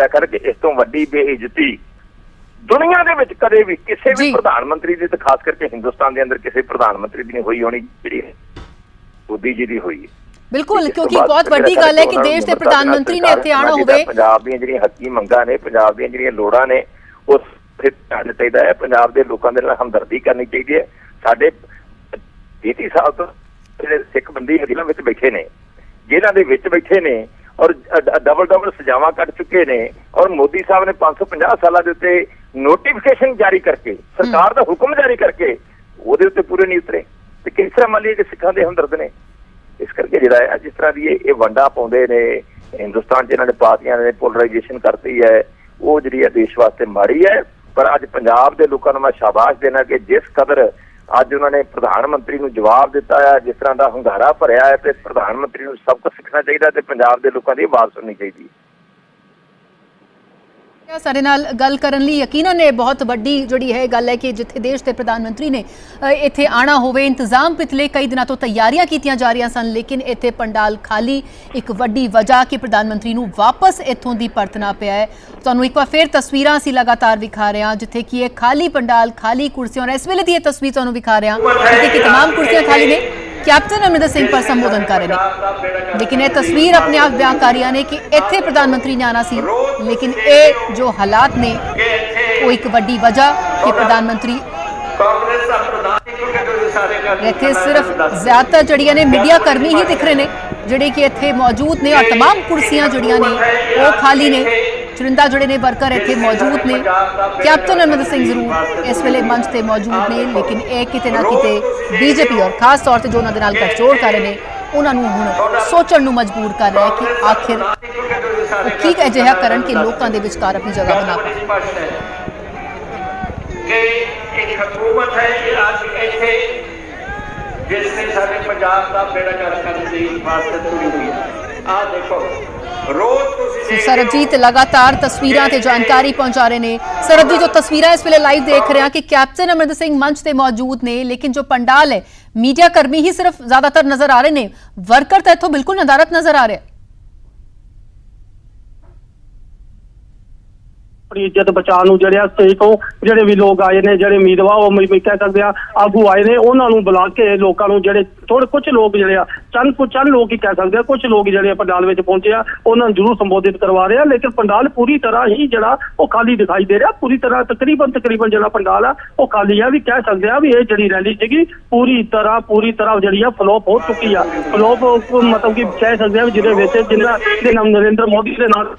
करके इस तो वड्डी बेइज्जती दुनिया दे विच कदे भी किसी भी प्रधानमंत्री दी, खास करके हिंदुस्तान के अंदर किसी प्रधानमंत्री दी नहीं हुई होनी, जिहड़ी मोदी जी दी हुई है। बिल्कुल, क्योंकि बहुत वड्डी गल है कि देश के प्रधानमंत्री ने इत्थे आना होवे। पंजाब दी जिहड़ियां हक्की मंगां ने, पंजाब दी जिहड़ियां लोड़ां ने, उस ध्यान चाहीदा है। पंजाब दे लोकां दे नाल हमदर्दी करनी चाहिदी है। साडे 30 साल तो सिख बंदी जेल੍ਹਾਂ ਵਿੱਚ बैठे ने, जेल੍ਹਾਂ ਦੇ ਵਿੱਚ बैठे ने और डबल सजावां कट चुके ने, और मोदी साहब ने 550 साल के उत्ते नोटिफिकेशन जारी करके, सरकार का हुक्म जारी करके ਉਹਦੇ ਉੱਤੇ पूरे नहीं उतरे। तो किस तरह मान लीए कि सिखां दे हमदर्द ने। इस करके जिहड़ा है जिस तरह की ये वंडा पाउंदे ने हिंदुस्तान च, इन्होंने पार्टियां ने पोलराइजेशन करती है, वो जिहड़ी है देश वास्ते माड़ी है। पर अज पंजाब के लोगों को मैं शाबाश देना कि जिस कदर अज उन्होंने प्रधानमंत्री को जवाब दिता है, जिस तरह का हंगारा भरिया है, तो प्रधानमंत्री को सब कुछ सीखना चाहिए, तो पंजाब के लोगों की आवाज़ सुननी चाहिए। साडे नाल गल करन लई यकीनन ये बहुत वड्डी जिहड़ी है गल है कि जिथे देश के प्रधानमंत्री ने इत्थे आना होवे। इंतजाम पिछले कई दिनों तो तैयारियां कीतियां जा रही सन, लेकिन इत्थे पंडाल खाली, एक वड्डी वजह कि प्रधानमंत्री नूं वापस इत्थों दी परतना पिया है। तुहानूं एक बार फिर तस्वीरां असीं लगातार विखा रहे हैं जिथे कि खाली पंडाल, खाली कुर्सियां, और इस वेले दी तस्वीर तुहानूं विखा रहे हैं जिथे कि तमाम कुर्सियां खाली ने। कैप्टन अमरिंदर सिंह पर संबोधन कर रहे हैं, लेकिन यह तस्वीर अपने आप बयान कर रही ने कि इत्थे प्रधानमंत्री ने आना सी, लेकिन ये जो हालात ने वो एक वड्डी वजह कि प्रधानमंत्री इत्थे सिर्फ ज्यादातर जड़ियां ने मीडिया कर्मी ही दिख रहे हैं जिहड़े कि इत्थे मौजूद ने, और तमाम कुर्सियां जड़ियां ने वो खाली ने। चुनिंदा जोड़े ने वर्कर इत्थे मौजूद ने। कैप्टन अमरिंदर सिंह जरूर इस वेले मंच ते मौजूद ने, लेकिन ये किते ना किते बीजेपी और खास तौर पर जो उन्होंने नाल गठजोड़ कर रहे हैं उन्होंने हुण सोचण नूं मजबूर कर रहा है कि आखिर की अजिहा करन कि लोकां दे विचकार अपनी जगह बना पाए। एक हुकूमत है कि आज इत्थे जिसने सारे पंजाब का बेड़ा गर्क करने की वास्ते तुरी हुई है। आ देखो सरबजीत लगातार तस्वीरां ते जानकारी पहुंचा रहे हैं। सरबजीत जो तस्वीरां इस वेले लाइव देख रहे हैं कि कैप्टन अमरिंदर सिंह मंच ते मौजूद ने, लेकिन जो पंडाल है मीडिया कर्मी ही सिर्फ ज्यादातर नजर आ रहे हैं, वर्कर तो इत्थों बिल्कुल नदारत नजर आ रहे हैं। अपनी इज्जत बचाने ਜਿਹੜੇ ਸਟੇਜ ਤੋਂ ਜਿਹੜੇ ਵੀ ਲੋਕ ਆਏ ਨੇ, ਜਿਹੜੇ ਉਮੀਦਵਾਰ ਉਹ ਮੈਂ ਕਹਿ ਸਕਦੇ ਆ ਆਗੂ ਆਏ ਨੇ, ਉਹਨਾਂ ਨੂੰ ਬੁਲਾ ਕੇ ਲੋਕਾਂ ਨੂੰ ਜਿਹੜੇ ਥੋੜੇ ਕੁਝ ਲੋਕ ਜਿਹੜੇ ਆ ਚੰਦ ਲੋਕ ਹੀ ਕਹਿ ਸਕਦੇ ਆ, ਕੁਝ ਲੋਕ ਜਿਹੜੇ ਪੰਡਾਲ ਵਿੱਚ ਪਹੁੰਚੇ ਆ ਉਹਨਾਂ ਨੂੰ ਜ਼ਰੂਰ ਸੰਬੋਧਿਤ ਕਰਵਾ ਰਹੇ ਆ, ਲੇਕਿਨ ਪੰਡਾਲ ਪੂਰੀ ਤਰ੍ਹਾਂ ਹੀ ਜਿਹੜਾ ਉਹ ਖਾਲੀ ਦਿਖਾਈ ਦੇ ਰਿਹਾ। ਪੂਰੀ ਤਰ੍ਹਾਂ ਤਕਰੀਬਨ ਜਿਹੜਾ ਪੰਡਾਲ ਆ ਉਹ ਖਾਲੀ ਆ। ਵੀ ਕਹਿ ਸਕਦੇ ਆ ਵੀ ਇਹ ਜਿਹੜੀ ਰੈਲੀ ਸੀਗੀ ਪੂਰੀ ਤਰ੍ਹਾਂ ਜਿਹੜੀ ਆ ਫਲੋਪ ਹੋ ਚੁੱਕੀ ਆ। ਫਲੋਪ ਮਤਲਬ ਕਿ ਕਹਿ ਸਕਦੇ ਆ ਜਿਹਦੇ ਵਿੱਚ ਜਿਨ੍ਹਾਂ ਦੇ ਨਾਮ ਨਰਿੰਦਰ ਮੋਦੀ ਦੇ ਨਾਲ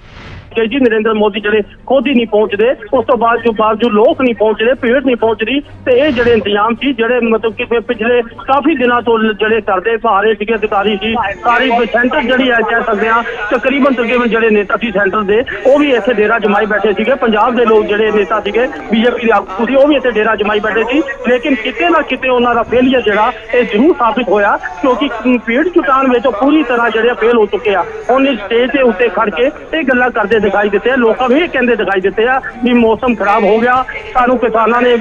जी नरेंद्र मोदी ਜਿਹੜੇ खुद ही नहीं पहुंचते, उस तो बावजूद लोग नहीं पहुंच रहे, भीड़ नहीं पहुंच रही, तो ये ਜਿਹੜੇ इंतजाम ਸੀ ਜਿਹੜੇ मतलब कि पिछले काफी दिनों तो ਜਿਹੜੇ ਕਰਦੇ आ रहे थे अधिकारी ਸੀ। सारी सेंटर ਜਿਹੜੀ है कह सकते हैं तकरीबन ਜਿਹੜੇ नेता ਸੀ सेंटर ਦੇ ਉਹ ਵੀ ਇੱਥੇ ਡੇਰਾ ਜਮਾਈ ਬੈਠੇ ਸੀਗੇ। ਪੰਜਾਬ ਦੇ ਲੋਕ ਜਿਹੜੇ नेता ਸੀਗੇ बीजेपी ਦੇ ਆਗੂ ਸੀ ਉਹ ਵੀ ਇੱਥੇ ਡੇਰਾ ਜਮਾਈ ਬੈਠੇ ਸੀ, लेकिन किते ना किते ਉਹਨਾਂ ਦਾ ਫੇਲੀਅਰ ਜਿਹੜਾ ਇਹ ਜ਼ਰੂਰ ਸਾਬਿਤ ਹੋਇਆ, क्योंकि भीड़ जुटान ਵਿੱਚ पूरी तरह ਜਿਹੜੇ फेल हो चुके ਆ। ਹੁਣ ਇਸ स्टेज ਦੇ ਉੱਤੇ खड़ के ਇਹ ਗੱਲਾਂ ਕਰਦੇ दिखाई देते हैं, लोगों भी कहते दिखाई देते हैं भी मौसम खराब हो गया, सानू किसानों ने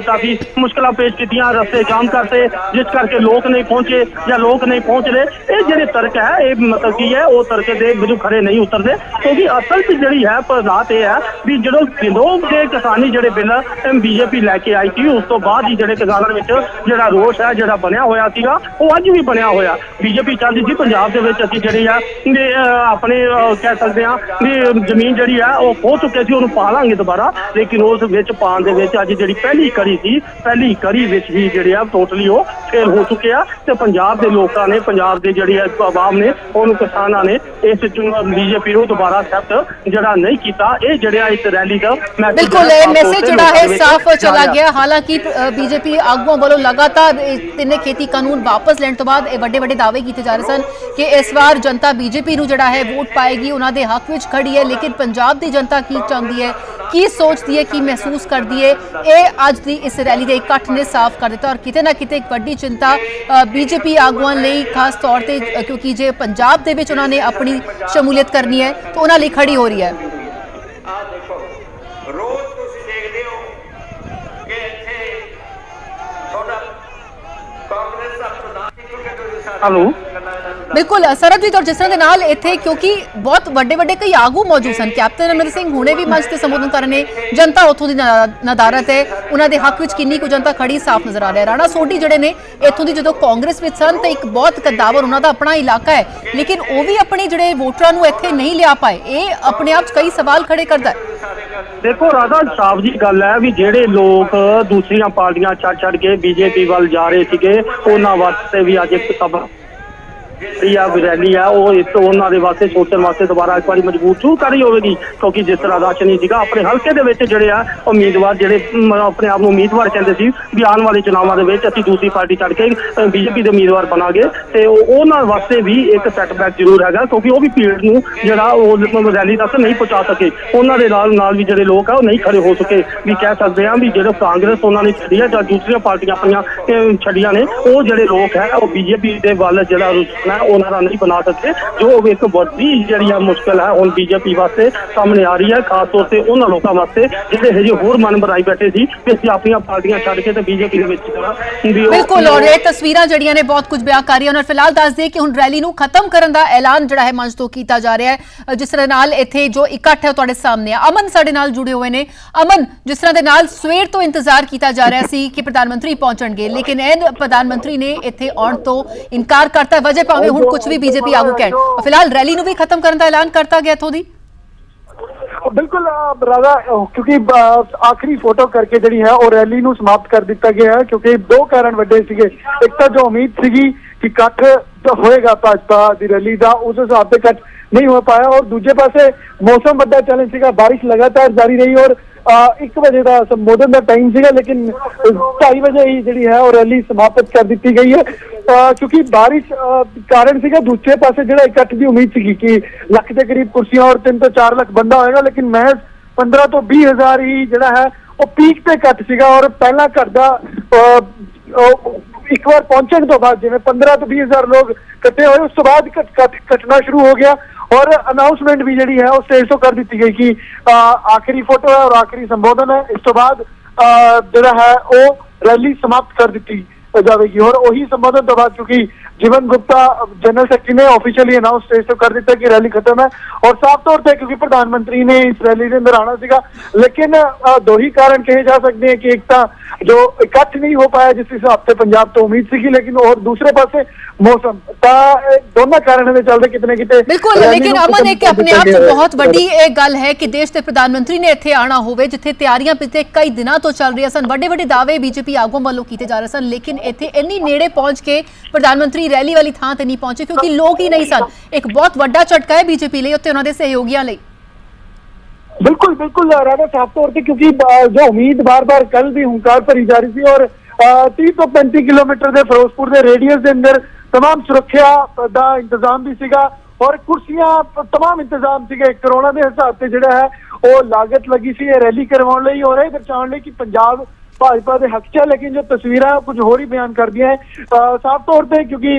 काफी मुश्किल पेश की, रस्ते जाम करते जिस करके लोग नहीं पहुंचे या लोग नहीं पहुंच रहे। ये जो तर्क है ये मतलब की है वो तर्क के बिल्कुल खड़े नहीं उतरते, क्योंकि असल च जी है हालात यह है भी जो लोग के किसानी जो बिल बीजेपी लैके आई थी उस तो बाद ही जो किसानों में जो रोष है जो बनया होया सीगा वो अज भी बनया होया। बीजेपी चाहती थी पंजाब के जी अपने कह सकते हैं भी जमीन जी है वो खो चुके थे, उन्होंने पा लांगे दोबारा, लेकिन उस पाने के अज जी पहली कड़ी थी पहली कड़ी ही जी टोटली वो फेल हो चुके हैं। तो पंजाब के लोगों ने पंजाब के जी आवाम ने उन्होंने किसानों ने इस बीजेपी को दोबारा एक्सेप्ट जरा नहीं किया। ये जड़ा इस रैली का बिल्कुल मैसेज जड़ा है साफ चला गया। हालांकि बीजेपी आगुओं वालों लगातार तिने खेती कानून वापस लेने तो बाद बड़े बड़े दावे किए जा रहे सन कि इस बार जनता बीजेपी नूं जड़ा है वोट पाएगी, उन्होंने हक विच खड़ी है, लेकिन पंजाब की जनता की चाहती है, की सोचती है, की महसूस करती है, ये अज की इस रैली के इकट्ठ ने साफ कर दिता। और किते ना किते एक बड़ी चिंता बीजेपी आगुआं लई खास तौर पर, क्योंकि जे पंजाब दे विच उन्होंने अपनी शमूलियत करनी है तो उन्होंने लिए खड़ी हो रही है। हेलो ਬਿਲਕੁਲ ਸਰਬਜੀਤ, ਔਰ ਜਿਸ ਤਰ੍ਹਾਂ ਦੇ ਨਾਲ ਇੱਥੇ ਕਿਉਂਕਿ ਬਹੁਤ ਵੱਡੇ ਕਈ ਆਗੂ ਮੌਜੂਦ ਸਨ, ਕੈਪਟਨ ਅਮਰਿੰਦਰ ਸਿੰਘ ਹੁਣੇ ਵੀ ਮੰਚ ਤੇ ਸੰਬੋਧਨ ਕਰ ਰਹੇ ਨੇ, ਜਨਤਾ ਉੱਥੋਂ ਦੀ ਨਦਾਰਤ ਹੈ, ਉਹਨਾਂ ਦੇ ਹੱਕ ਵਿੱਚ ਕਿੰਨੀ ਕੁ ਜਨਤਾ ਖੜੀ ਸਾਫ਼ ਨਜ਼ਰ ਆ ਰਿਹਾ। ਰਾਣਾ ਸੋਢੀ ਜਿਹੜੇ ਨੇ ਇੱਥੋਂ ਦੀ ਜਦੋਂ ਕਾਂਗਰਸ ਵਿੱਚ ਸਨ ਤੇ ਇੱਕ ਬਹੁਤ ਕਦਾਵਰ ਉਹਨਾਂ ਦਾ ਆਪਣਾ ਇਲਾਕਾ ਹੈ, ਲੇਕਿਨ ਉਹ ਵੀ ਆਪਣੇ ਜਿਹੜੇ ਵੋਟਰਾਂ ਨੂੰ ਇੱਥੇ ਨਹੀਂ ਲਿਆ ਪਾਏ, ਇਹ ਆਪਣੇ ਆਪ 'ਚ ਕਈ ਸਵਾਲ ਖੜੇ ਕਰਦਾ ਹੈ। ਦੇਖੋ ਰਾਧਾ, ਸਾਫ਼ ਜੀ ਗੱਲ ਹੈ ਵੀ ਜਿਹੜੇ ਲੋਕ ਦੂਸਰੀਆਂ ਪਾਰਟੀਆਂ ਛੱਡ ਕੇ ਬੀਜੇਪੀ ਵੱਲ ਜਾ ਰਹੇ ਸੀਗੇ, ਉਹਨਾਂ ਵਾਸਤੇ ਵੀ ਅੱਜ ਇੱਕ ਖਬਰ ਰੈਲੀ ਹੈ ਉਹ ਉਹਨਾਂ ਦੇ ਵਾਸਤੇ ਸੋਚਣ ਵਾਸਤੇ ਦੁਬਾਰਾ ਇੱਕ ਵਾਰੀ ਮਜਬੂਰ ਸ਼ੁਰੂ ਕਰਨੀ ਹੋਵੇਗੀ, ਕਿਉਂਕਿ ਜਿਸ ਤਰ੍ਹਾਂ ਰਸ਼ ਨਹੀਂ ਸੀਗਾ ਆਪਣੇ ਹਲਕੇ ਦੇ ਵਿੱਚ ਜਿਹੜੇ ਆ ਉਮੀਦਵਾਰ ਜਿਹੜੇ ਆਪਣੇ ਆਪ ਨੂੰ ਉਮੀਦਵਾਰ ਕਹਿੰਦੇ ਸੀ ਵੀ ਆਉਣ ਵਾਲੇ ਚੁਣਾਵਾਂ ਦੇ ਵਿੱਚ ਅਸੀਂ ਦੂਸਰੀ ਪਾਰਟੀ ਛੱਡ ਕੇ ਬੀਜੇਪੀ ਦੇ ਉਮੀਦਵਾਰ ਬਣਾਂਗੇ, ਤੇ ਉਹਨਾਂ ਵਾਸਤੇ ਵੀ ਇੱਕ ਸੈਟਬੈਕ ਜ਼ਰੂਰ ਹੈਗਾ, ਕਿਉਂਕਿ ਉਹ ਵੀ ਭੀੜ ਨੂੰ ਜਿਹੜਾ ਉਹ ਰੈਲੀ ਤੱਕ ਨਹੀਂ ਪਹੁੰਚਾ ਸਕੇ। ਉਹਨਾਂ ਦੇ ਨਾਲ ਵੀ ਜਿਹੜੇ ਲੋਕ ਆ ਉਹ ਨਹੀਂ ਖੜੇ ਹੋ ਸਕੇ, ਵੀ ਕਹਿ ਸਕਦੇ ਆ ਵੀ ਜਿਹੜੇ ਕਾਂਗਰਸ ਉਹਨਾਂ ਨੇ ਛੱਡੀ ਹੈ ਜਾਂ ਦੂਸਰੀਆਂ ਪਾਰਟੀਆਂ ਆਪਣੀਆਂ ਛੱਡੀਆਂ ਨੇ, ਉਹ ਜਿਹੜੇ ਲੋਕ ਹੈ ਉਹ ਬੀਜੇਪੀ ਦੇ ਵੱਲ ਜਿਹੜਾ ਉਹਨਾਂ ਦਾ ਨਹੀਂ ਬਣਾ ਸਕਦੇ, ਜੋ ਇੱਕ ਵੱਡੀ ਜਿਹੜੀ ਆ ਮੁਸ਼ਕਲ ਹੈ ਹੁਣ ਬੀਜੇਪੀ ਵਾਸਤੇ ਸਾਹਮਣੇ ਆ ਰਹੀ ਹੈ, ਖਾਸ ਤੌਰ ਤੇ ਉਹਨਾਂ ਲੋਕਾਂ ਵਾਸਤੇ ਜਿਹੜੇ ਹਜੇ ਹੋਰ ਮਨ ਬਣਾਈ ਬੈਠੇ ਸੀ ਕਿ ਅਸੀਂ ਆਪਣੀਆਂ ਪਾਰਟੀਆਂ ਛੱਡ ਕੇ ਤੇ ਬੀਜੇਪੀ ਦੇ ਵਿੱਚ ਬਿਲਕੁਲ। ਔਰ ਇਹ ਤਸਵੀਰਾਂ ਜਿਹੜੀਆਂ ਨੇ ਬਹੁਤ ਕੁਝ ਬਿਆਨ ਕਰ ਰਹੀਆਂ ਨੇ। ਫਿਲਹਾਲ ਦੱਸ ਦੇ ਕਿ ਹੁਣ ਰੈਲੀ ਨੂੰ ਖਤਮ ਕਰਨ ਦਾ ਐਲਾਨ ਜਿਹੜਾ ਹੈ ਮੰਚ ਤੋਂ ਕੀਤਾ ਜਾ ਰਿਹਾ ਹੈ, ਜਿਸ ਤਰ੍ਹਾਂ ਨਾਲ ਇੱਥੇ ਜੋ ਇਕੱਠ ਹੈ ਤੁਹਾਡੇ ਸਾਹਮਣੇ ਆ। ਅਮਨ ਸਾਡੇ ਨਾਲ ਜੁੜੇ ਹੋਏ ਨੇ। ਅਮਨ, ਜਿਸ ਤਰ੍ਹਾਂ ਦੇ ਨਾਲ ਸਵੇਰ ਤੋਂ ਇੰਤਜ਼ਾਰ ਕੀਤਾ ਜਾ ਰਿਹਾ ਸੀ ਕਿ ਪ੍ਰਧਾਨ ਮੰਤਰੀ ਪਹੁੰਚਣਗੇ, ਲੇਕਿਨ ਇਹ ਪ੍ਰਧਾਨ ਮੰਤਰੀ ਨੇ ਇੱਥੇ ਆਉਣ ਤੋਂ ਇਨਕਾਰ ਕਰਤਾ, ਵਜ੍ਹਾ ਭਾਵੇਂ ਹੁਣ ਕੁਝ ਵੀ ਬੀਜੇਪੀ ਆਗੂ ਕਹਿਣ। ਫਿਲਹਾਲ ਰੈਲੀ ਨੂੰ ਵੀ ਖਤਮ ਕਰਨ ਦਾ ਐਲਾਨ ਕਰਤਾ ਗਿਆ ਇੱਥੋਂ ਦੀ। बिल्कुल राधा, क्योंकि आखिरी फोटो करके जी है और रैली नूं समाप्त कर दिता गया है, क्योंकि दो कारण वड्डे सीगे। एक तो जो उम्मीद सीगी कि इकट्ठ जो होएगा भाजपा दी रैली दा, उस हिसाब से इकट्ठ नहीं हो पाया, और दूजे पासे मौसम वड्डा चैलेंज सीगा, बारिश लगातार जारी रही और 1 बजे का संबोधन का टाइम सीगा, लेकिन 2:30 बजे ही जी है और रैली समाप्त कर दी गई है, क्योंकि बारिश कारण सीगा। दूसरे पासे जो इकट्ठ की उम्मीद सी कि 1 लाख के करीब कुर्सियां और 3 तो 4 लाख बंदा होएगा, लेकिन महज 15 तो 20 हज़ार ही जो है वो पीक पे इकट्ठ सीगा। और पहला घर का एक बार पहुंचने तो बाद जिवें 15 तो 20 हज़ार लोग इकट्ठे हुए, उस तो बाद कटना शुरू हो गया और अनाउंसमेंट भी जी है उस स्टेज तो कर दी गई कि आखिरी फोटो है और आखिरी संबोधन है, इस तो बाद जो है वो रैली समाप्त कर दी जाएगी। और वही संबोधन तो बाद क्योंकि जीवन गुप्ता जनरल सेक्रेटरी ने ऑफिशियली अनाउंस स्टेज तो कर दिया कि रैली खत्म है, और साफ तौर पर क्योंकि प्रधानमंत्री ने इस रैली के अंदर आना सीगा, लेकिन दो ही कारण कहे जा सकते हैं कि एक तो जो इकट्ठ नहीं हो पाया जिस हिसाब से पंजाब तो उम्मीद सी, लेकिन और दूसरे पासे मौसम, दोनों कारण चलते कितने कितने। बिल्कुल, लेकिन अमन एक अपने आप बहुत बड़ी एक गल है कि देश के प्रधानमंत्री ने इत्थे आना होवे, जिथे तैयारियां पिछले कई दिनों तो चल रही सन, बड़े दावे बीजेपी आगुओं वालों किए जा रहे सन, लेकिन इत्थे इन्नी नेड़े पहुंच के प्रधानमंत्री रैली वाली थां ते नहीं पहुंचे क्योंकि लोग ही नहीं सन। एक बहुत बड़ा झटका है बीजेपी लिए उत्ते उन्हां दे सहयोगियों लिए। बिल्कुल बिल्कुल राधा, साफ तौर पर क्योंकि जो उम्मीद बार बार कल भी हुंकार भरी जा रही थी, और 30 तो 35 किलोमीटर के फिरोजपुर के रेडियस के अंदर तमाम सुरक्षा का इंतजाम भी सीगा और कुर्सियां तमाम इंतजाम सीगे। करोड़ों के हिसाब से जो है वो लागत लगी सी रैली करवाने लई और दर्शाने कि पंजाब भाजपा के हक च है, लेकिन जो तस्वीरें कुछ होर ही बयान कर दिया है साफ तौर पर, क्योंकि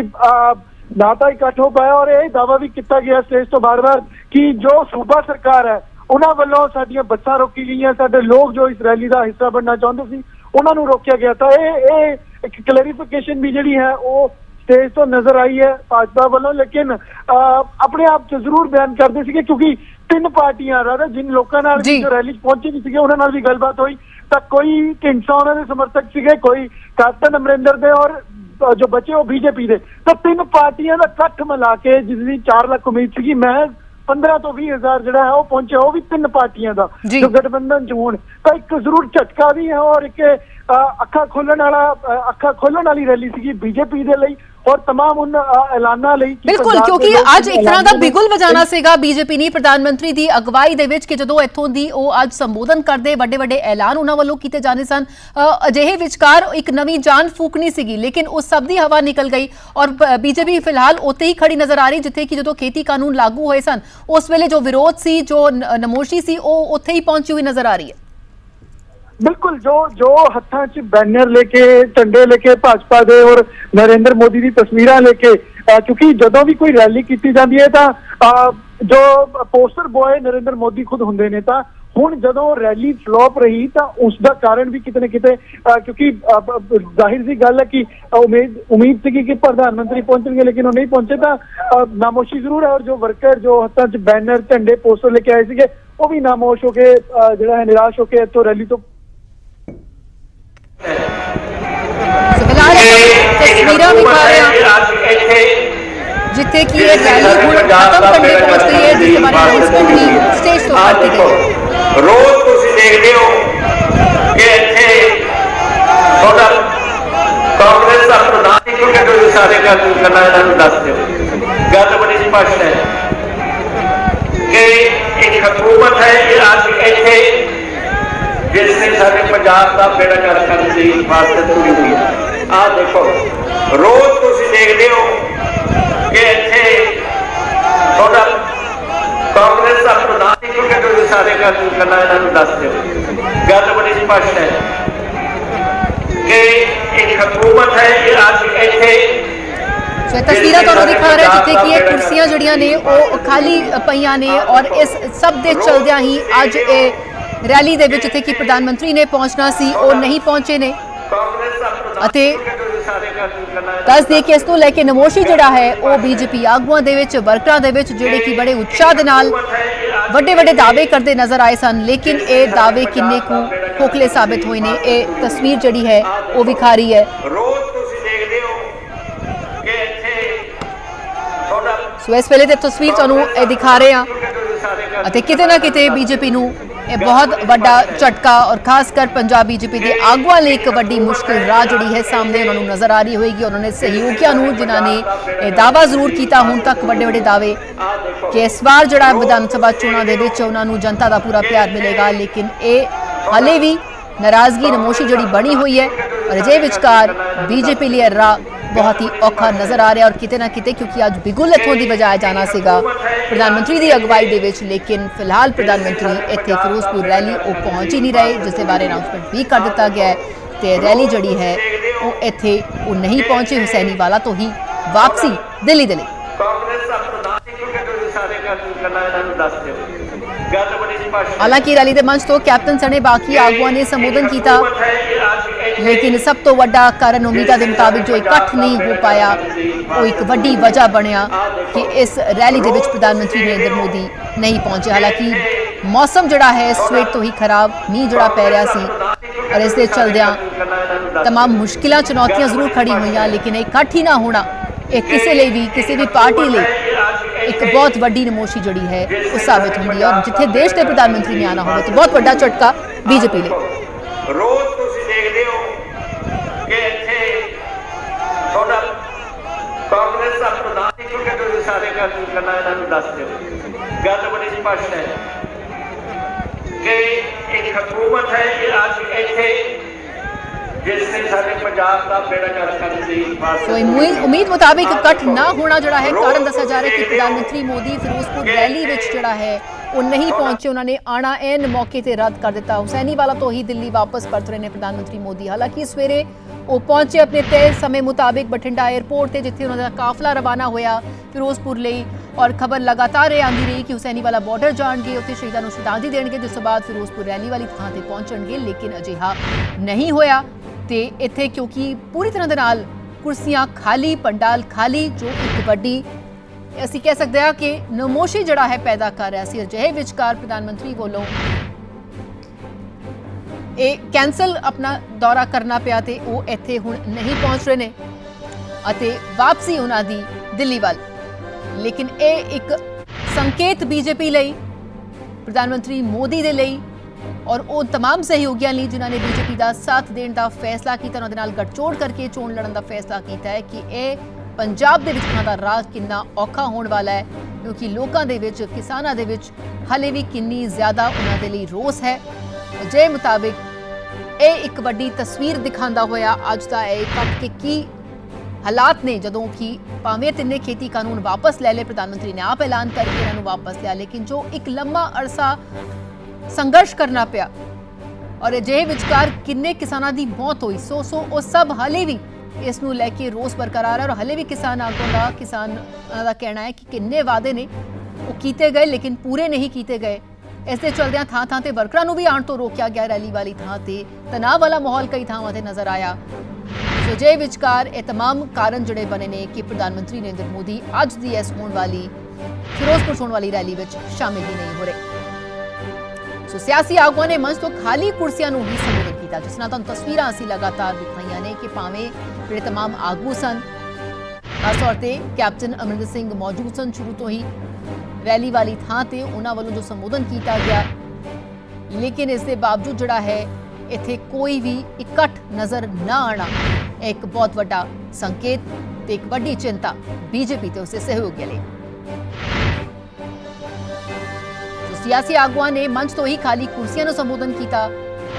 ना तो इकट्ठ हो पाया और यह दावा भी किया गया स्टेज तो बार बार कि जो सूबा सरकार है उन्होंने वालों साडियां बसां रोकी गई, साडे लोग जो इस रैली का हिस्सा बनना चाहते सी उन्होंने रोकया गया था। ये एक क्लैरिफिकेशन भी जी है वो स्टेज तो नजर आई है भाजपा वालों, लेकिन अपने आप जरूर बयान करते थे क्योंकि 3 पार्टियां राधा जिन लोगों जो रैली पहुंचे नहीं थे उन्होंने भी गलबात हुई, तो कोई 300 उन्होंने समर्थक थे, कोई कैप्टन अमरिंदर दे और जो बचे वो बीजेपी दे, तो 3 पार्टियां का इकट्ठ मिला के जिसकी 4 लाख उम्मीद थी, महज 15 तो 20 हज़ार जो है वो पहुंचे, वो भी 3 पार्टियां का जो गठबंधन च होने, तो एक जरूर झटका भी है और एक अखा खोलने वाली रैली सी बीजेपी दे लई और तमाम उन ऐलाना लई। बिल्कुल, क्योंकि आज एक तरह का बिगुल बजाना सीगा बीजेपी ने प्रधानमंत्री दी अगवाई दे विच कि जदों इत्थों दी ओ आज संबोधन करदे बड़े ऐलान उन्हां वल्लों कीते जाने सन, अजिहे विचकार एक नवीं जान फूकनी सीगी, लेकिन उस सब दी हवा निकल गई और बीजेपी फिलहाल उत्ते ही खड़ी नजर आ रही जिथे कि जदों खेती कानून लागू होए सन उस वेले जो विरोध सी, जो नमोशी सी, ओ उत्थे ही पहुंची हुई नजर आ रही है। बिल्कुल, जो हत्थां च बैनर लेके झंडे लेके भाजपा दे और नरेंद्र मोदी की तस्वीरें लेके, क्योंकि जदों भी कोई रैली की जाती है तो ਜੋ ਪੋਸਟਰ ਬॉय ਨਰਿੰਦਰ ਮੋਦੀ ਖੁਦ ਹੁੰਦੇ ਨੇ। ਤਾਂ ਹੁਣ ਜਦੋਂ ਰੈਲੀ ਫਲॉप ਰਹੀ ਤਾਂ ਉਸ ਦਾ ਕਾਰਨ ਵੀ ਕਿਤੇ ਨਾ ਕਿਤੇ ਕਿਉਂਕਿ ਜ਼ਾਹਿਰ ਸੀ ਗੱਲ ਹੈ ਕਿ ਉਮੀਦ ਸੀ ਕਿ ਪ੍ਰਧਾਨ ਮੰਤਰੀ ਪਹੁੰਚਣਗੇ, ਲੇਕਿਨ ਉਹ ਨਹੀਂ ਪਹੁੰਚੇ। ਤਾਂ ਨਾਮੋਸ਼ੀ ਜ਼ਰੂਰ ਹੈ, ਔਰ ਜੋ ਵਰਕਰ ਜੋ ਹੱਥਾਂ 'ਚ ਬੈਨਰ ਝੰਡੇ ਪੋਸਟਰ ਲੈ ਕੇ ਆਏ ਸੀਗੇ ਉਹ ਵੀ ਨਾਮੋਸ਼ ਹੋ ਕੇ ਜਿਹੜਾ ਹੈ ਨਿਰਾਸ਼ ਹੋ ਕੇ ਇੱਥੋਂ ਰੈਲੀ ਤੋਂ ਤਸਵੀਰਾਂ ਵਿਖਾ ਰਹੇ ਹਾਂ ਜਿੱਥੇ ਕਿ ਇਹ ਰੈਲੀ ਹੁਣ ਖਤਮ ਕਰਨੇ ਪਹੁੰਚ ਗਈ ਹੈ, ਜਿਸ ਬਾਰੇ ਅਨਾਉਂਸਮੈਂਟ ਵੀ ਸਟੇਜ ਤੋਂ ਕੀਤੀ ਗਈ ਹੈ। ਰੋਜ਼ ਤੁਸੀਂ ਦੇਖਦੇ ਹੋ ਕਿ ਇੱਥੇ ਤੁਹਾਡਾ ਕਾਂਗਰਸ ਦਾ ਪ੍ਰਧਾਨ ਕਿਉਂਕਿ ਤੁਸੀਂ ਸਾਰੇ ਗੱਲ ਕਰਨਾ ਇਹਨਾਂ ਨੂੰ ਦੱਸ ਦਿਓ। ਗੱਲ ਬੜੀ ਸਪਸ਼ਟ ਹੈ ਕਿ ਇੱਕ ਹਕੂਮਤ ਹੈ ਇਹ ਅੱਜ ਇੱਥੇ ਜਿਸ ਨੇ ਸਾਡੇ ਪੰਜਾਬ ਦਾ ਬੇੜਾ ਗਰਕ ਕਰਨ ਦੀ ਵਾਸਤੇ ਤੁਰੀ ਹੋਈ ਹੈ। ਆਹ ਦੇਖੋ ਰੋਜ਼ ਤੁਸੀਂ ਦੇਖਦੇ ਹੋ ਕਿ ਇੱਥੇ ਤੁਹਾਡਾ ਕਾਂਗਰਸ ਦਾ ਪ੍ਰਧਾਨ ਕਿਉਂਕਿ ਤੁਸੀਂ ਸਾਰੇ ਗੱਲ ਕਰਨਾ ਇਹਨਾਂ ਨੂੰ ਦੱਸ ਦਿਓ। ਗੱਲ ਬੜੀ ਸਪਸ਼ਟ ਹੈ ਕਿ ਇੱਕ ਹਕੂਮਤ ਹੈ ਇਹ ਅੱਜ ਇੱਥੇ ਤਸਵੀਰਾਂ ਤੁਹਾਨੂੰ ਦਿਖਾ ਰਹੇ ਜਿੱਥੇ ਕਿ ਇਹ ਕੁਰਸੀਆਂ ਜਿਹੜੀਆਂ ਨੇ ਉਹ ਖਾਲੀ ਪਈਆਂ ਨੇ ਔਰ ਇਸ ਸਭ ਦੇ ਚਲਦਿਆਂ ਹੀ ਅੱਜ ਇਹ ਰੈਲੀ ਦੇ ਵਿੱਚ ਜਿੱਥੇ ਕਿ ਪ੍ਰਧਾਨ ਮੰਤਰੀ ਨੇ ਪਹੁੰਚਣਾ ਸੀ ਉਹ ਨਹੀਂ ਪਹੁੰਚੇ ਨੇ। ਅਤੇ ਦੱਸ ਦੇ ਕਿ ਇਸ ਤੋਂ ਲੈ ਕੇ ਨਮੋਸ਼ੀ ਜਿਹੜਾ ਹੈ ਉਹ ਬੀਜੇਪੀ ਆਗੂਆਂ ਦੇ ਵਿੱਚ ਵਰਕਰਾਂ ਦੇ ਵਿੱਚ ਜਿਹੜੇ ਕਿ ਬੜੇ ਉਤਸ਼ਾਹ ਦੇ ਨਾਲ ਵੱਡੇ ਵੱਡੇ ਦਾਅਵੇ ਕਰਦੇ ਨਜ਼ਰ ਆਏ ਸਨ, ਲੇਕਿਨ ਇਹ ਦਾਅਵੇ ਕਿੰਨੇ ਕੁ ਖੋਖਲੇ ਸਾਬਿਤ ਹੋਏ ਨੇ ਇਹ ਤਸਵੀਰ ਜਿਹੜੀ ਹੈ ਉਹ ਵਿਖਾ ਰਹੀ ਹੈ। ਸੋ ਇਸ ਵੇਲੇ ਦੀ ਤਸਵੀਰ ਤੁਹਾਨੂੰ ਇਹ ਦਿਖਾ ਰਹੇ ਹਾਂ ਅਤੇ ਕਿਤੇ ਨਾ ਕਿਤੇ ਬੀਜੇਪੀ ਨੂੰ ਇਹ ਬਹੁਤ ਵੱਡਾ ਝਟਕਾ ਔਰ ਖਾਸ ਕਰ ਪੰਜਾਬ ਬੀਜੇਪੀ ਦੇ ਆਗੂਆਂ ਲਈ ਇੱਕ ਵੱਡੀ ਮੁਸ਼ਕਿਲ ਰਾਹ ਜਿਹੜੀ ਹੈ ਸਾਹਮਣੇ ਉਹਨਾਂ ਨੂੰ ਨਜ਼ਰ ਆ ਰਹੀ ਹੋਏਗੀ। ਉਹਨਾਂ ਨੇ ਸਹਿਯੋਗੀਆਂ ਨੂੰ ਜਿਨ੍ਹਾਂ ਨੇ ਇਹ ਦਾਅਵਾ ਜ਼ਰੂਰ ਕੀਤਾ ਹੁਣ ਤੱਕ ਵੱਡੇ ਵੱਡੇ ਦਾਅਵੇ ਕਿ ਇਸ ਵਾਰ ਜਿਹੜਾ ਵਿਧਾਨ ਸਭਾ ਚੋਣਾਂ ਦੇ ਵਿੱਚ ਉਹਨਾਂ ਨੂੰ ਜਨਤਾ ਦਾ ਪੂਰਾ ਪਿਆਰ ਮਿਲੇਗਾ, ਲੇਕਿਨ ਇਹ ਹਾਲੇ ਵੀ ਨਾਰਾਜ਼ਗੀ ਨਮੋਸ਼ੀ ਜਿਹੜੀ ਬਣੀ ਹੋਈ ਹੈ ਔਰ ਅਜੇ ਵਿਚਕਾਰ ਬੀਜੇਪੀ ਲਈ ਰਾਹ ਬਹੁਤ ਹੀ ਔਖਾ ਨਜ਼ਰ ਆ ਰਿਹਾ ਔਰ ਕਿਤੇ ਨਾ ਕਿਤੇ ਕਿਉਂਕਿ ਅੱਜ ਬਿਗੁਲ ਇੱਥੋਂ ਦੀ ਬਜਾਏ ਜਾਣਾ ਸੀਗਾ ਪ੍ਰਧਾਨ ਮੰਤਰੀ ਦੀ ਅਗਵਾਈ ਦੇ ਵਿੱਚ, ਲੇਕਿਨ ਫਿਲਹਾਲ ਪ੍ਰਧਾਨ ਮੰਤਰੀ ਇੱਥੇ ਫਿਰੋਜ਼ਪੁਰ ਰੈਲੀ ਉਹ ਪਹੁੰਚ ਹੀ ਨਹੀਂ ਰਹੇ, ਜਿਸ ਦੇ ਬਾਰੇ ਅਨਾਉਂਸਮੈਂਟ ਵੀ ਕਰ ਦਿੱਤਾ ਗਿਆ ਹੈ ਤੇ ਰੈਲੀ ਜਿਹੜੀ ਹੈ ਉਹ ਇੱਥੇ ਉਹ ਨਹੀਂ ਪਹੁੰਚੇ ਹੁਸੈਨੀ ਵਾਲਾ ਤੋਂ ਹੀ ਵਾਪਸੀ ਦਿੱਲੀ ਦੇ ਲਈ। ਹਾਲਾਂਕਿ ਰੈਲੀ ਦੇ ਮੰਚ ਤੋਂ ਕੈਪਟਨ ਸਣੇ ਬਾਕੀ ਆਗੂਆਂ ਨੇ ਸੰਬੋਧਨ ਕੀਤਾ, ਲੇਕਿਨ ਸਭ ਤੋਂ ਵੱਡਾ ਕਾਰਨ ਉਮੀਦਾਂ ਦੇ ਮੁਤਾਬਿਕ ਜੋ ਇਕੱਠ ਨਹੀਂ ਹੋ ਪਾਇਆ ਉਹ ਇੱਕ ਵੱਡੀ ਵਜ੍ਹਾ ਬਣਿਆ ਕਿ ਇਸ ਰੈਲੀ ਦੇ ਵਿੱਚ ਪ੍ਰਧਾਨ ਮੰਤਰੀ ਨਰਿੰਦਰ ਮੋਦੀ ਨਹੀਂ ਪਹੁੰਚੇ। ਹਾਲਾਂਕਿ ਮੌਸਮ ਜਿਹੜਾ ਹੈ ਸਵੇਰ ਤੋਂ ਹੀ ਖਰਾਬ ਮੀਂਹ ਜਿਹੜਾ ਪੈ ਰਿਹਾ ਸੀ ਔਰ ਇਸ ਦੇ ਚਲਦਿਆਂ तमाम ਮੁਸ਼ਕਿਲਾਂ ਚੁਣੌਤੀਆਂ ਜ਼ਰੂਰ ਖੜੀ ਹੋਈਆਂ, ਲੇਕਿਨ ਇਕੱਠ ਹੀ ਨਾ ਹੋਣਾ ਇਹ ਕਿਸੇ ਲਈ ਵੀ ਕਿਸੇ ਵੀ ਪਾਰਟੀ ਲਈ ਇੱਕ ਬਹੁਤ ਵੱਡੀ ਨਮੋਸ਼ੀ ਜਿਹੜੀ ਹੈ ਉਹ ਸਾਬਿਤ ਹੁੰਦੀ ਹੈ ਔਰ ਜਿੱਥੇ ਦੇਸ਼ ਦੇ ਪ੍ਰਧਾਨ ਮੰਤਰੀ ਨੇ ਆਣਾ ਹੋਵੇ ਤਾਂ ਬਹੁਤ ਵੱਡਾ ਝਟਕਾ ਬੀਜੇਪੀ ਲਈ। ਰੋਜ਼ ਤੁਸੀਂ ਦੇਖਦੇ ਹੋ ਕਿ ਇੱਥੇ ਤੁਹਾਡਾ ਕਾਂਗਰਸ ਦਾ ਪ੍ਰਧਾਨ ਕਿਉਂਕਿ ਤੁਸੀਂ ਸਾਰੇ ਗੱਲ ਕਰਨਾ ਇਹਨਾਂ ਨੂੰ ਦੱਸ ਦਿਓ। ਗੱਲ ਬੜੀ ਸਪਸ਼ਟ ਹੈ ਕਿ ਇੱਕ ਹਕੂਮਤ ਹੈ ਇਹ ਅੱਜ ਇੱਥੇ ਜਿਸ ਨੇ ਸਾਡੇ ਪੰਜਾਬ ਦਾ ਬੇੜਾ ਗਰਕ ਕਰਨ ਦੀ ਵਾਸਤੇ ਉਮੀਦ ਮੁਤਾਬਿਕ ਇਕੱਠ ਨਾ ਹੋਣਾ ਜਿਹੜਾ ਹੈ ਕਾਰਨ ਦੱਸਿਆ ਜਾ ਰਿਹਾ ਕਿ ਪ੍ਰਧਾਨ ਮੰਤਰੀ ਮੋਦੀ ਫਿਰੋਜ਼ਪੁਰ ਰੈਲੀ ਵਿੱਚ ਜਿਹੜਾ ਹੈ ਉਹ ਨਹੀਂ ਪਹੁੰਚੇ, ਉਹਨਾਂ ਨੇ ਆਣਾ ਐਨ ਮੌਕੇ ਤੇ ਰੱਦ ਕਰ ਦਿੱਤਾ। ਹੁਸੈਨੀ ਵਾਲਾ ਤੋਂ ਹੀ ਦਿੱਲੀ ਵਾਪਸ ਪਰਤ ਰਹੇ ਨੇ ਪ੍ਰਧਾਨ ਮੰਤਰੀ ਮੋਦੀ। ਹਾਲਾਂਕਿ ਸਵੇਰੇ ਉਹ ਪਹੁੰਚੇ ਆਪਣੇ ਤੈਅ ਸਮੇਂ ਮੁਤਾਬਿਕ ਬਠਿੰਡਾ 에ਅਰਪੋਰਟ ਤੇ ਜਿੱਥੇ ਉਹਨਾਂ ਦਾ ਕਾਫਲਾ ਰਵਾਨਾ ਹੋਇਆ ਫਿਰੋਜ਼ਪੁਰ ਲਈ ਔਰ ਖਬਰ ਲਗਾਤਾਰ ਇਹ ਆਉਂਦੀ ਰਹੀ ਕਿ ਹੁਸੈਨੀ ਵਾਲਾ ਬਾਰਡਰ ਜਾਣਗੇ, ਉੱਥੇ ਸ਼ਹੀਦਾਂ ਨੂੰ ਸ਼ਰਧਾਂਜਲੀ ਦੇਣਗੇ, ਜਿਸ ਤੋਂ ਬਾਅਦ ਫਿਰੋਜ਼ਪੁਰ ਰੈਲੀ ਵਾਲੀ ਥਾਂ ਤੇ ਪਹੁੰਚਣਗੇ, ਲੇਕਿਨ ਅਜਿਹਾ ਨਹੀਂ ਹੋਇਆ ਤੇ ਇੱਥੇ ਕਿਉਂਕਿ ਪੂਰੀ ਤਰ੍ਹਾਂ ਦੇ ਨਾਲ ਕੁਰਸੀਆਂ ਖਾਲੀ, ਪੰਡਾਲ ਖਾਲੀ, ਜੋ ਇੱਕ ਵੱਡੀ ਅਸੀਂ ਕਹਿ ਸਕਦੇ ਹਾਂ ਕਿ ਨਮੋਸ਼ੀ ਜਿਹੜਾ ਹੈ ਪੈਦਾ ਕਰ ਰਿਹਾ ਸੀ। ਅਜਿਹੇ ਵਿਚਕਾਰ ਪ੍ਰਧਾਨ ਮੰਤਰੀ ਵੱਲੋਂ ਇਹ ਕੈਂਸਲ ਆਪਣਾ ਦੌਰਾ ਕਰਨਾ ਪਿਆ ਤੇ ਉਹ ਇੱਥੇ ਹੁਣ ਨਹੀਂ ਪਹੁੰਚ ਰਹੇ ਨੇ ਅਤੇ ਵਾਪਸੀ ਉਹਨਾਂ ਦੀ ਦਿੱਲੀ ਵੱਲ, ਲੇਕਿਨ ਇਹ ਇੱਕ ਸੰਕੇਤ ਬੀਜੇਪੀ ਲਈ, ਪ੍ਰਧਾਨ ਮੰਤਰੀ ਮੋਦੀ ਦੇ ਲਈ ਔਰ ਉਹ तमाम ਸਹਿਯੋਗੀਆਂ ਲਈ ਜਿਨ੍ਹਾਂ ਨੇ ਬੀਜੇਪੀ ਦਾ ਸਾਥ ਦੇਣ ਦਾ ਫੈਸਲਾ ਕੀਤਾ, ਉਹਨਾਂ ਦੇ ਨਾਲ ਗੱਠਜੋੜ ਕਰਕੇ ਚੋਣ ਲੜਨ ਦਾ ਫੈਸਲਾ ਕੀਤਾ ਹੈ ਕਿ ਇਹ ਪੰਜਾਬ ਦੇ ਵਿੱਚ ਉਹਨਾਂ ਦਾ ਰਾਹ ਕਿੰਨਾ ਔਖਾ ਹੋਣ ਵਾਲਾ ਹੈ, ਕਿਉਂਕਿ ਲੋਕਾਂ ਦੇ ਵਿੱਚ ਕਿਸਾਨਾਂ ਦੇ ਵਿੱਚ ਹਾਲੇ ਵੀ ਕਿੰਨੀ ਜ਼ਿਆਦਾ ਉਹਨਾਂ ਦੇ ਲਈ ਰੋਸ ਹੈ। ਜੇ ਮੁਤਾਬਿਕ ਇਹ ਇੱਕ ਵੱਡੀ ਤਸਵੀਰ ਦਿਖਾਉਂਦਾ ਹੋਇਆ ਅੱਜ ਦਾ ਇਹ ਇਕੱਠ ਕਿ ਕੀ ਹਾਲਾਤ ਨੇ, ਜਦੋਂ ਕਿ ਭਾਵੇਂ ਤਿੰਨੇ ਖੇਤੀ ਕਾਨੂੰਨ ਵਾਪਸ ਲੈ ਲਏ, ਪ੍ਰਧਾਨ ਮੰਤਰੀ ਨੇ ਆਪ ਐਲਾਨ ਕਰਕੇ ਇਹਨਾਂ ਨੂੰ ਵਾਪਸ ਲਿਆ, ਲੇਕਿਨ ਜੋ ਇੱਕ ਲੰਮਾ ਅਰਸਾ ਸੰਘਰਸ਼ ਕਰਨਾ ਪਿਆ ਔਰ ਅਜਿਹੇ ਵਿਚਕਾਰ ਕਿੰਨੇ ਕਿਸਾਨਾਂ ਦੀ ਮੌਤ ਹੋਈ, ਸੋ ਉਹ ਸਭ ਹਾਲੇ ਵੀ ਇਸ ਨੂੰ ਲੈ ਕੇ ਰੋਸ ਬਰਕਰਾਰ ਹੈ ਔਰ ਹਾਲੇ ਵੀ ਕਿਸਾਨਾਂ ਦਾ ਕਹਿਣਾ ਹੈ ਕਿ ਕਿੰਨੇ ਵਾਅਦੇ ਨੇ ਉਹ ਕੀਤੇ ਗਏ ਲੇਕਿਨ ਪੂਰੇ ਨਹੀਂ ਕੀਤੇ ਗਏ। ਇਸ ਦੇ ਚਲਦਿਆਂ ਥਾਂ ਤੇ ਵਰਕਰਾਂ ਨੂੰ ਵੀ ਆਉਣ ਤੋਂ ਰੋਕਿਆ ਗਿਆ। ਰੈਲੀ ਵਾਲੀ ਥਾਂ ਤੇ ਤਣਾਅ ਵਾਲਾ ਮਾਹੌਲ ਕਈ ਥਾਵਾਂ ਤੇ ਨਜ਼ਰ ਆਇਆ। ਸੋ ਜੇ ਵਿਚਕਾਰ ਇਹ तमाम ਕਾਰਨ ਜਿਹੜੇ ਬਣੇ ਨੇ ਕਿ ਪ੍ਰਧਾਨ ਮੰਤਰੀ ਨਰਿੰਦਰ ਮੋਦੀ ਅੱਜ ਦੀ ਇਸ ਹੋਣ ਵਾਲੀ ਫਿਰੋਜ਼ਪੁਰ ਹੋਣ ਵਾਲੀ ਰੈਲੀ ਵਿੱਚ ਸ਼ਾਮਿਲ ਹੀ ਨਹੀਂ ਹੋ ਰਹੇ। ਸੋ ਸਿਆਸੀ ਆਗੂਆਂ ਨੇ ਮੰਚ ਤੋਂ ਖਾਲੀ ਕੁਰਸੀਆਂ ਨੂੰ ਹੀ ਸੰਬੋਧਨ ਕੀਤਾ, ਜਿਸ ਨਾਲ ਤੁਹਾਨੂੰ ਤਸਵੀਰਾਂ ਅਸੀਂ ਲਗਾਤਾਰ ਦਿਖਾਈਆਂ ਨੇ ਕਿ ਭਾਵੇਂ ਜਿਹੜੇ तमाम ਆਗੂ ਸਨ, ਖਾਸ ਤੌਰ ਤੇ ਕੈਪਟਨ ਅਮਰਿੰਦਰ ਸਿੰਘ ਮੌਜੂਦ ਸਨ ਸ਼ੁਰੂ ਤੋਂ ਹੀ ਰੈਲੀ ਵਾਲੀ ਥਾਂ ਤੇ, ਉਹਨਾਂ ਵੱਲੋਂ ਜੋ ਸੰਬੋਧਨ ਕੀਤਾ ਗਿਆ, ਲੇਕਿਨ ਇਸ ਦੇ ਬਾਵਜੂਦ ਜਿਹੜਾ ਹੈ ਇੱਥੇ ਕੋਈ ਵੀ ਇਕੱਠ ਨਜ਼ਰ ਨਾ ਆਣਾ ਇੱਕ ਬਹੁਤ ਵੱਡਾ ਸੰਕੇਤ ਤੇ ਇੱਕ ਵੱਡੀ ਚਿੰਤਾ ਬੀਜੇਪੀ ਤੇ ਉਸਦੇ ਸਹਿਯੋਗੀਆਂ ਲਈ। ਸਿਆਸੀ ਆਗੂਆਂ ਨੇ ਮੰਚ ਤੋਂ ਹੀ ਖਾਲੀ ਕੁਰਸੀਆਂ ਨੂੰ ਸੰਬੋਧਨ ਕੀਤਾ।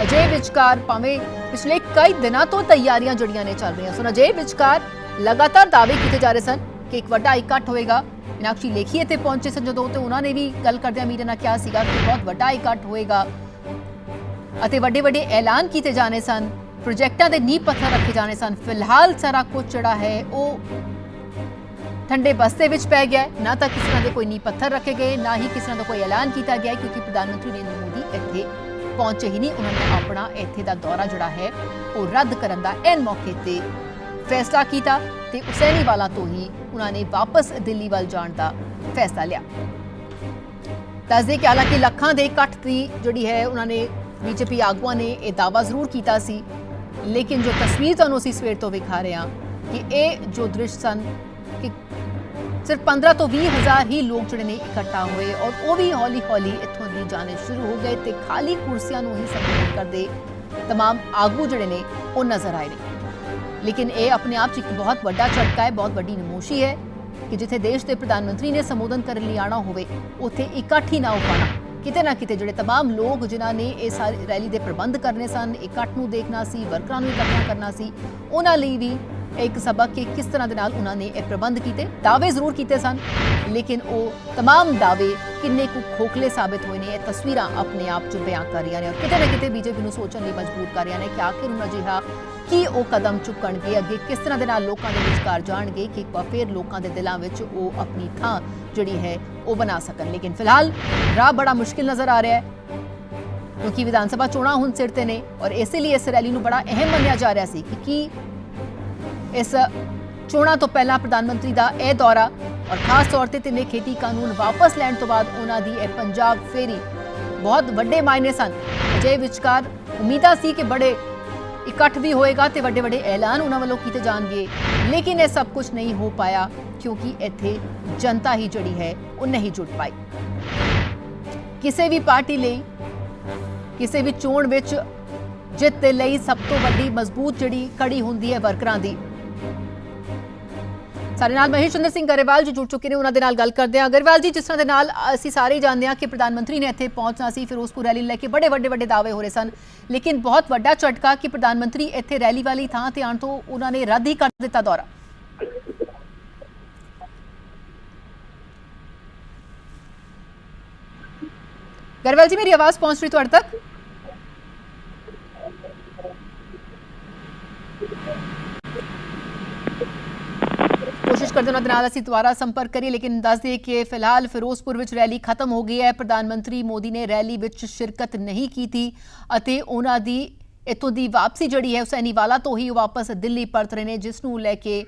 ਅਜੇ ਵਿਚਕਾਰ ਭਾਵੇਂ ਪਿਛਲੇ ਕਈ ਦਿਨਾਂ ਤੋਂ ਤਿਆਰੀਆਂ ਜੜੀਆਂ ਨੇ ਚੱਲ ਰਹੀਆਂ ਸਨ, ਅਜੇ ਵਿਚਕਾਰ ਲਗਾਤਾਰ ਦਾਅਵੇ ਕੀਤੇ ਜਾ ਰਹੇ ਸਨ ਕਿ ਇੱਕ ਵੱਡਾ ਇਕੱਠ ਹੋਏਗਾ। ਮੀਨਾਕਸ਼ੀ ਲੇਖੀ ਇੱਥੇ ਪਹੁੰਚੇ ਸਨ ਜਦੋਂ, ਤੇ ਉਹਨਾਂ ਨੇ ਵੀ ਗੱਲ ਕਰਦਿਆਂ ਮੀਡੀਆ ਨਾਲ ਕਿਹਾ ਸੀਗਾ ਕਿ ਬਹੁਤ ਵੱਡਾ ਇਕੱਠ ਹੋਏਗਾ ਅਤੇ ਵੱਡੇ ਵੱਡੇ ਐਲਾਨ ਕੀਤੇ ਜਾਣੇ ਸਨ, ਪ੍ਰੋਜੈਕਟਾਂ ਦੇ ਨੀਂਹ ਪੱਥਰ ਰੱਖੇ ਜਾਣੇ ਸਨ। ਫਿਲਹਾਲ ਸਾਰਾ ਕੁਝ ਜਿਹੜਾ ਹੈ ਉਹ ਠੰਡੇ ਬਸਤੇ ਵਿੱਚ ਪੈ ਗਿਆ। ਨਾ ਤਾਂ ਕਿਸੇ ਤਰ੍ਹਾਂ ਦੇ ਕੋਈ ਨੀਂਹ ਪੱਥਰ ਰੱਖੇ ਗਏ, ਨਾ ਹੀ ਕਿਸੇ ਤਰ੍ਹਾਂ ਦਾ ਕੋਈ ਐਲਾਨ ਕੀਤਾ ਗਿਆ, ਕਿਉਂਕਿ ਪ੍ਰਧਾਨ ਮੰਤਰੀ ਨਰਿੰਦਰ ਮੋਦੀ ਇੱਥੇ ਪਹੁੰਚੇ ਹੀ ਨਹੀਂ। ਉਹਨਾਂ ਨੇ ਆਪਣਾ ਇੱਥੇ ਦਾ ਦੌਰਾ ਜਿਹੜਾ ਹੈ ਉਹ ਰੱਦ ਕਰਨ ਦਾ ਐਨ ਮੌਕੇ ਤੇ ਫੈਸਲਾ ਕੀਤਾ ਤੇ ਹੁਸੈਨੀਵਾਲਾ ਤੋਂ ਹੀ ਉਹਨਾਂ ਨੇ ਵਾਪਸ ਦਿੱਲੀ ਵੱਲ ਜਾਣ ਦਾ ਫੈਸਲਾ ਲਿਆ। ਦੱਸਦੇ ਕਿ ਹਾਲਾਂਕਿ ਲੱਖਾਂ ਦੇ ਇਕੱਠ ਦੀ ਜਿਹੜੀ ਹੈ ਉਹਨਾਂ ਨੇ ਬੀਜੇਪੀ ਆਗੂਆਂ ਨੇ ਇਹ ਦਾਅਵਾ ਜ਼ਰੂਰ ਕੀਤਾ ਸੀ, ਲੇਕਿਨ ਜੋ ਤਸਵੀਰ ਤੁਹਾਨੂੰ ਅਸੀਂ ਸਵੇਰ ਤੋਂ ਵਿਖਾ ਰਹੇ ਹਾਂ ਕਿ ਇਹ ਜੋ ਦ੍ਰਿਸ਼ ਸਨ ਕਿ ਸਿਰਫ 15 ਤੋਂ 20 ਹਜ਼ਾਰ ਹੀ ਲੋਕ ਜਿਹੜੇ ਨੇ ਇਕੱਠਾ ਹੋਏ ਔਰ ਉਹ ਵੀ ਹੌਲੀ ਹੌਲੀ ਇੱਥੋਂ ਦੀ ਜਾਣੇ ਸ਼ੁਰੂ ਹੋ ਗਏ ਤੇ ਖਾਲੀ ਕੁਰਸੀਆਂ ਨੂੰ ਹੀ ਸੰਬੋਧਨ ਕਰਦੇ तमाम ਆਗੂ ਜਿਹੜੇ ਨੇ ਉਹ ਨਜ਼ਰ ਆਏ ਨੇ। ਲੇਕਿਨ ਇਹ ਆਪਣੇ ਆਪ 'ਚ ਇੱਕ ਬਹੁਤ ਵੱਡਾ ਝਟਕਾ ਹੈ, ਬਹੁਤ ਵੱਡੀ ਨਮੋਸ਼ੀ ਹੈ ਕਿ ਜਿੱਥੇ ਦੇਸ਼ ਦੇ ਪ੍ਰਧਾਨ ਮੰਤਰੀ ਨੇ ਸੰਬੋਧਨ ਕਰਨ ਲਈ ਆਣਾ ਹੋਵੇ ਉੱਥੇ ਇਕੱਠ ਹੀ ਨਾ ਹੋ ਪਾਣਾ। ਕਿਤੇ ਨਾ ਕਿਤੇ ਜਿਹੜੇ तमाम ਲੋਕ ਜਿਨ੍ਹਾਂ ਨੇ ਇਹ ਸਾਰੀ ਰੈਲੀ ਦੇ ਪ੍ਰਬੰਧ ਕਰਨੇ ਸਨ, ਇਕੱਠ ਨੂੰ ਦੇਖਣਾ ਸੀ, ਵਰਕਰਾਂ ਨੂੰ ਇਕੱਠਾ ਕਰਨਾ ਸੀ, ਉਹਨਾਂ ਲਈ ਵੀ ਇੱਕ ਸਬਕ ਕਿ ਕਿਸ ਤਰ੍ਹਾਂ ਦੇ ਨਾਲ ਉਹਨਾਂ ਨੇ ਇਹ ਪ੍ਰਬੰਧ ਕੀਤੇ। ਦਾਅਵੇ ਜ਼ਰੂਰ ਕੀਤੇ ਸਨ, ਲੇਕਿਨ ਉਹ तमाम ਦਾਅਵੇ ਕਿੰਨੇ ਕੁ ਖੋਖਲੇ ਸਾਬਿਤ ਹੋਏ ਨੇ, ਇਹ ਤਸਵੀਰਾਂ ਆਪਣੇ ਆਪ 'ਚ ਬਿਆਨ ਕਰ ਰਹੀਆਂ ਨੇ ਔਰ ਕਿਤੇ ਨਾ ਕਿਤੇ ਬੀਜੇਪੀ ਨੂੰ ਸੋਚਣ ਲਈ ਮਜਬੂਰ ਕਰ ਰਹੀਆਂ ਨੇ ਕਿ ਆਖਿਰ ਉਹਨਾਂ ਅਜਿਹਾ ਕੀ ਉਹ ਕਦਮ ਚੁੱਕਣਗੇ, ਅੱਗੇ ਕਿਸ ਤਰ੍ਹਾਂ ਦੇ ਨਾਲ ਲੋਕਾਂ ਦੇ ਵਿਚਕਾਰ ਜਾਣਗੇ ਕਿ ਇੱਕ ਵਾਰ ਫਿਰ ਲੋਕਾਂ ਦੇ ਦਿਲਾਂ ਵਿੱਚ ਉਹ ਆਪਣੀ ਥਾਂ ਜਿਹੜੀ ਹੈ ਉਹ ਬਣਾ ਸਕਣ। ਲੇਕਿਨ ਫਿਲਹਾਲ ਰਾਹ ਬੜਾ ਮੁਸ਼ਕਿਲ ਨਜ਼ਰ ਆ ਰਿਹਾ ਹੈ ਕਿਉਂਕਿ ਵਿਧਾਨ ਸਭਾ ਚੋਣਾਂ ਹੁਣ ਸਿਰ ਤੇ ਨੇ ਔਰ ਇਸੇ ਲਈ ਇਸ ਰੈਲੀ ਨੂੰ ਬੜਾ ਅਹਿਮ ਮੰਨਿਆ ਜਾ ਰਿਹਾ ਸੀ ਕਿ ਇਸ ਚੋਣਾਂ ਤੋਂ ਪਹਿਲਾਂ ਪ੍ਰਧਾਨ ਮੰਤਰੀ ਦਾ ਇਹ ਦੌਰਾ ਔਰ ਖਾਸ ਤੌਰ ਤੇ ਤਿੰਨੇ ਖੇਤੀ ਕਾਨੂੰਨ ਵਾਪਸ ਲੈਣ ਤੋਂ ਬਾਅਦ ਉਹਨਾਂ ਦੀ ਇਹ ਪੰਜਾਬ ਫੇਰੀ ਬਹੁਤ ਵੱਡੇ ਮਾਇਨੇ ਸਨ। ਅਜੇ ਵਿਚਕਾਰ ਉਮੀਦਾਂ ਸੀ ਕਿ ਬੜੇ ਇਕੱਠ ਵੀ ਹੋਏਗਾ ਤੇ ਵੱਡੇ ਵੱਡੇ ਐਲਾਨ ਉਹਨਾਂ ਵੱਲੋਂ ਕੀਤੇ ਜਾਣਗੇ, ਲੇਕਿਨ ਇਹ ਸਭ ਕੁਝ ਨਹੀਂ ਹੋ ਪਾਇਆ ਕਿਉਂਕਿ ਇੱਥੇ ਜਨਤਾ ਹੀ ਜਿਹੜੀ ਹੈ ਉਹ ਨਹੀਂ ਜੁੜ ਪਾਈ। ਕਿਸੇ ਵੀ ਪਾਰਟੀ ਲਈ ਕਿਸੇ ਵੀ ਚੋਣ ਵਿੱਚ ਜਿੱਤ ਦੇ ਲਈ ਸਭ ਤੋਂ ਵੱਡੀ ਮਜ਼ਬੂਤ ਜਿਹੜੀ ਕੜੀ ਹੁੰਦੀ ਹੈ ਵਰਕਰਾਂ ਦੀ। ਸਾਡੇ ਨਾਲ ਮਹੇਸ਼ਿੰਦਰ ਸਿੰਘ ਗਰੇਵਾਲ ਜੀ ਜੁੜ ਚੁੱਕੇ ਨੇ, ਉਹਨਾਂ ਦੇ ਨਾਲ ਗੱਲ ਕਰਦੇ ਹਾਂ। ਗਰੇਵਾਲ ਜੀ, ਜਿਸ ਤਰ੍ਹਾਂ ਦੇ ਨਾਲ ਅਸੀਂ ਸਾਰੇ ਹੀ ਜਾਣਦੇ ਹਾਂ ਕਿ ਪ੍ਰਧਾਨ ਮੰਤਰੀ ਨੇ ਇੱਥੇ ਪਹੁੰਚਣਾ ਸੀ, ਫਿਰੋਜ਼ਪੁਰ ਰੈਲੀ ਲੈ ਕੇ ਬੜੇ ਵੱਡੇ ਦਾਅਵੇ ਹੋ ਰਹੇ ਸਨ, ਲੇਕਿਨ ਬਹੁਤ ਵੱਡਾ ਝਟਕਾ ਕਿ ਪ੍ਰਧਾਨ ਮੰਤਰੀ ਇੱਥੇ ਰੈਲੀ ਵਾਲੀ ਥਾਂ ਤੇ ਆਉਣ ਤੋਂ ਉਹਨਾਂ ਨੇ ਰੱਦ ਹੀ ਕਰ ਦਿੱਤਾ ਦੌਰਾ। ਗਰੇਵਾਲ ਜੀ, ਮੇਰੀ ਆਵਾਜ਼ ਪਹੁੰਚ ਰਹੀ ਤੁਹਾਡੇ ਤੱਕ? कोशिश करते ਉਹਨਾਂ ਦੇ ਨਾਲ ਅਸੀਂ ਦੁਬਾਰਾ ਸੰਪਰਕ ਕਰੀਏ, ਲੇਕਿਨ ਦੱਸ ਦਈਏ ਕਿ ਫਿਲਹਾਲ ਫਿਰੋਜ਼ਪੁਰ ਵਿੱਚ ਰੈਲੀ ਖਤਮ ਹੋ ਗਈ ਹੈ। ਪ੍ਰਧਾਨ ਮੰਤਰੀ ਮੋਦੀ ਨੇ ਰੈਲੀ ਵਿੱਚ ਸ਼ਿਰਕਤ ਨਹੀਂ ਕੀਤੀ ਅਤੇ ਉਹਨਾਂ ਦੀ ਇੱਥੋਂ ਦੀ ਵਾਪਸੀ ਜਿਹੜੀ ਹੈ ਹੁਸੈਨੀਵਾਲਾ ਤੋਂ ਹੀ ਵਾਪਸ ਦਿੱਲੀ ਪਰਤ ਰਹੇ ਨੇ, ਜਿਸ ਨੂੰ ਲੈ ਕੇ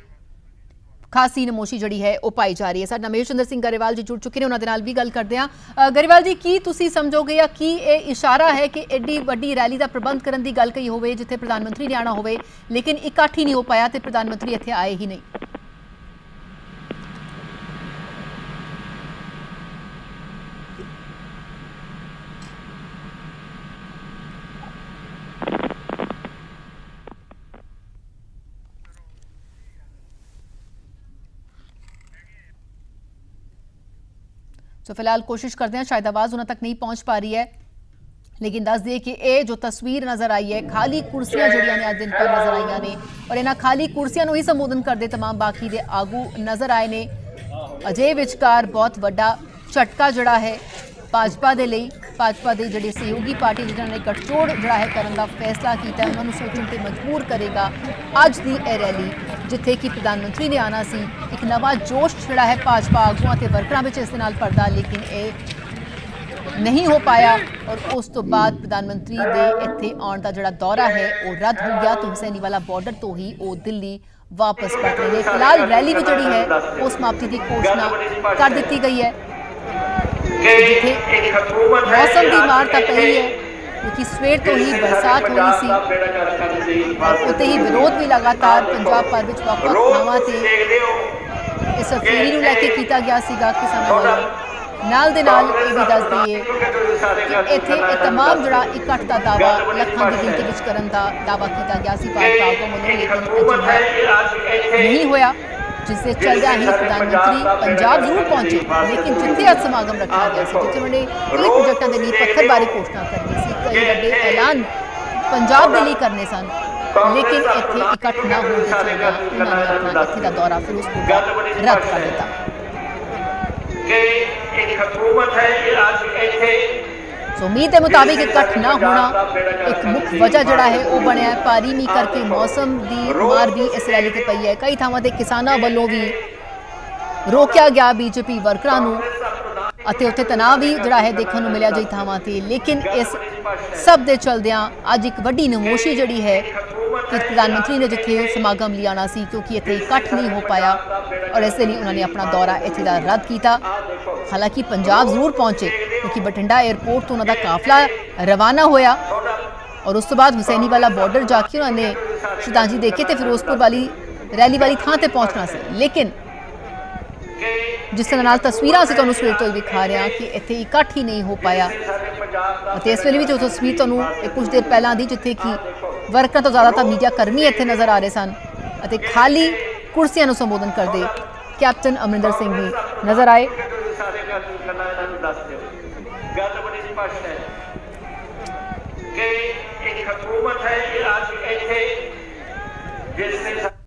ਖਾਸੀ ਨਮੋਸ਼ੀ ਜਿਹੜੀ ਹੈ ਉਹ ਪਾਈ ਜਾ ਰਹੀ ਹੈ। ਸਾਡਾ ਮਹੇਸ਼ਿੰਦਰ ਸਿੰਘ ਗਰੇਵਾਲ ਜੀ ਜੁੜ ਚੁੱਕੇ ਨੇ, ਉਹਨਾਂ ਦੇ ਨਾਲ ਵੀ ਗੱਲ ਕਰਦੇ ਹਾਂ। ਗਰੇਵਾਲ ਜੀ, ਕੀ ਤੁਸੀਂ ਸਮਝੋਗੇ ਜਾਂ ਕੀ ਇਹ ਇਸ਼ਾਰਾ ਹੈ ਕਿ ਐਡੀ ਵੱਡੀ ਰੈਲੀ ਦਾ ਪ੍ਰਬੰਧ ਕਰਨ ਦੀ ਗੱਲ ਕਹੀ ਹੋਵੇ ਜਿੱਥੇ ਪ੍ਰਧਾਨ ਮੰਤਰੀ ਨੇ ਆਉਣਾ ਹੋਵੇ, ਲੇਕਿਨ ਇਕੱਠ ਹੀ ਨਹੀਂ ਹੋ ਪਾਇਆ ਤੇ ਪ੍ਰਧਾਨ ਮੰਤਰੀ ਇੱਥੇ ਆਏ ਹੀ ਨਹੀਂ? तो फिलहाल कोशिश करते हैं, शायद आवाज़ उन्हें तक नहीं पहुंच पा रही है, लेकिन दस दिए कि ये जो तस्वीर नज़र आई है खाली कुर्सियां जड़ियां ने आज दिन पर नज़र आईयां ने और इन्हां खाली कुर्सियां नूं ही संबोधन करते तमाम बाकी दे आगू नज़र आए ने। अजे विचकार बहुत वड्डा झटका जड़ा है भाजपा दे लई ਭਾਜਪਾ ਦੇ ਜਿਹੜੇ ਸਹਿਯੋਗੀ ਪਾਰਟੀ ਜਿਹਨਾਂ ਨੇ ਗੱਠਜੋੜ ਜਿਹੜਾ ਹੈ ਕਰਨ ਦਾ ਫੈਸਲਾ ਕੀਤਾ ਉਹਨਾਂ ਨੂੰ ਸੋਚਣ ਤੇ ਮਜਬੂਰ ਕਰੇਗਾ ਅੱਜ ਦੀ ਇਹ ਰੈਲੀ, ਜਿੱਥੇ ਕਿ ਪ੍ਰਧਾਨ ਮੰਤਰੀ ਨੇ ਆਉਣਾ ਸੀ। ਇੱਕ ਨਵਾਂ ਜੋਸ਼ ਜਿਹੜਾ ਹੈ ਭਾਜਪਾ ਆਗੂਆਂ ਤੇ ਵਰਕਰਾਂ ਵਿੱਚ ਇਸ ਦੇ ਨਾਲ ਭਰਦਾ, ਲੇਕਿਨ ਇਹ नहीं हो पाया और उस तो बाद प्रधानमंत्री दे इत्थे आउण दा जिहड़ा दौरा है वो रद्द हो गया। तो हुसैनीवाला बॉर्डर तो ही वो दिल्ली वापस परत रहे। फिलहाल रैली भी जिहड़ी है वो समाप्ति की घोषणा कर दी गई है, जिथे मौसम की मार तां पई है क्योंकि सवेर तो ही बरसात हो रही सी और उत्ते ही विरोध भी लगातार पंजाब भर विच वख-वख थावां ते इस फेरी नूं लैके कीता गया सीगा किसानां ਵੱਲੋਂ। नाल दे नाल ये भी दस दईए कि इत्थे तमाम जिहड़ा इकट्ठ दा दावा लखां दी गिनती विच करन दा दावा कीता गया सी भाजपा आगूआं वल्लों, लेकिन नहीं होया, जिससे चलदे ही प्रधानमंत्री पंजाब जरूर पहुंचे, लेकिन जिथे अज समागम रखा गया सी, जिथे उन्होंने कई प्रोजेक्टां दे नींह पत्थर बारे घोषणा करनी सी, कई वड्डे ऐलान पंजाब दे लई करने सन, लेकिन इत्थे इकट्ठ ना होण दे चलदे उन्होंने अपना इत्थे दा दौरा फिरोजपुर दा रद्द कर दिता। सो उम्मीद के मुताबिक इकट्ठ ना होना एक मुख्य वजह जड़ा है वो बनया है। भारी मीह करके मौसम की मार भी इस रैली ते पई है। कई थावां ते किसानां वल्लों भी रोकिया गया बीजेपी वर्करां नूं ਅਤੇ ਉੱਥੇ ਤਣਾਅ ਵੀ ਜਿਹੜਾ ਹੈ ਦੇਖਣ ਨੂੰ ਮਿਲਿਆ ਜੀ ਥਾਵਾਂ ਤੇ। ਲੇਕਿਨ ਇਸ ਸਭ ਦੇ ਚਲਦਿਆਂ ਅੱਜ ਇੱਕ ਵੱਡੀ ਨਮੋਸ਼ੀ ਜਿਹੜੀ ਹੈ ਕਿ ਪ੍ਰਧਾਨ ਮੰਤਰੀ ਨੇ ਜਿੱਥੇ ਸਮਾਗਮ ਲਈ ਆਉਣਾ ਸੀ, ਕਿਉਂਕਿ ਇੱਥੇ ਇਕੱਠ ਨਹੀਂ ਹੋ ਪਾਇਆ ਔਰ ਇਸ ਲਈ ਉਹਨਾਂ ਨੇ ਆਪਣਾ ਦੌਰਾ ਇੱਥੇ ਦਾ ਰੱਦ ਕੀਤਾ। ਹਾਲਾਂਕਿ ਪੰਜਾਬ ਜ਼ਰੂਰ ਪਹੁੰਚੇ ਕਿਉਂਕਿ ਬਠਿੰਡਾ 에ਅਰਪੋਰਟ ਤੋਂ ਉਹਨਾਂ ਦਾ ਕਾਫਲਾ ਰਵਾਨਾ ਹੋਇਆ ਔਰ ਉਸ ਤੋਂ ਬਾਅਦ ਹੁਸੈਨੀਵਾਲਾ ਬਾਰਡਰ ਜਾ ਕੇ ਉਹਨਾਂ ਨੇ ਸ਼ਰਧਾਂਜਲੀ ਦੇ ਕੇ ਤੇ ਫਿਰੋਜ਼ਪੁਰ ਵਾਲੀ ਰੈਲੀ ਵਾਲੀ ਥਾਂ ਤੇ ਪਹੁੰਚਣਾ ਸੀ। ਲੇਕਿਨ जिस तरह नाल तस्वीरां ਅਸੀਂ ਤੁਹਾਨੂੰ ਸਵੇਰ ਤੋਂ ਹੀ ਦਿਖਾ ਰਹੇ ਹਾਂ ਕਿ ਇੱਥੇ ਇਕੱਠ ਹੀ ਨਹੀਂ ਹੋ ਪਾਇਆ ਅਤੇ ਇਸ ਵੇਲੇ ਵੀ ਜੋ ਤਸਵੀਰ ਤੁਹਾਨੂੰ ਕੁਝ ਦੇਰ ਪਹਿਲਾਂ ਦੀ ਜਿੱਥੇ ਕਿ ਵਰਕਰਾਂ ਤੋਂ ਜ਼ਿਆਦਾ ਤਾਂ ਮੀਡੀਆ ਕਰਮੀ ਇੱਥੇ ਨਜ਼ਰ ਆ ਰਹੇ ਸਨ ਅਤੇ ਖਾਲੀ ਕੁਰਸੀਆਂ ਨੂੰ ਸੰਬੋਧਨ ਕਰਦੇ ਕੈਪਟਨ ਅਮਰਿੰਦਰ ਸਿੰਘ ਵੀ ਨਜ਼ਰ ਆਏ। ਗੱਲ ਬੜੀ ਸਪਸ਼ਟ ਹੈ ਕਿ ਇੱਕ ਹਕੂਮਤ ਹੈ ਇਹ ਅੱਜ ਇੱਥੇ ਜਿਸ ਨੇ